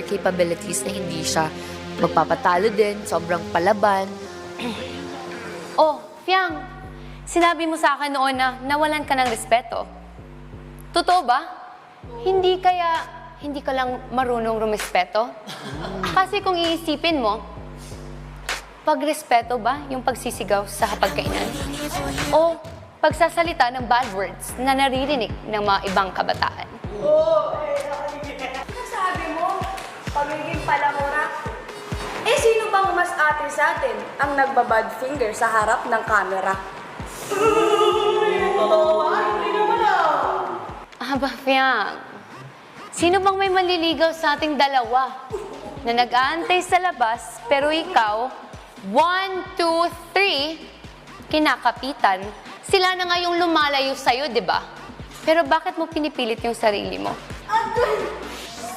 capabilities na hindi siya magpapatalo din, sobrang palaban. Oh, Fiang, sinabi mo sa akin noon na nawalan ka ng respeto. Totoo ba? Hindi ka lang marunong rumespeto? Kasi kung iisipin mo, pagrespeto ba yung pagsisigaw sa hapagkainan? O pagsasalita ng bad words na naririnig ng mga ibang kabataan? Sabi mo, pagiging palamura. Sino bang mas ate sa atin ang nagbabad finger sa harap ng camera? Aba, Fiang, sino bang may maliligaw sa ating dalawa na nag-aantay sa labas pero ikaw, 1, 2, 3, kinakapitan, sila na nga yung lumalayo sa'yo, di ba? Pero bakit mo pinipilit yung sarili mo?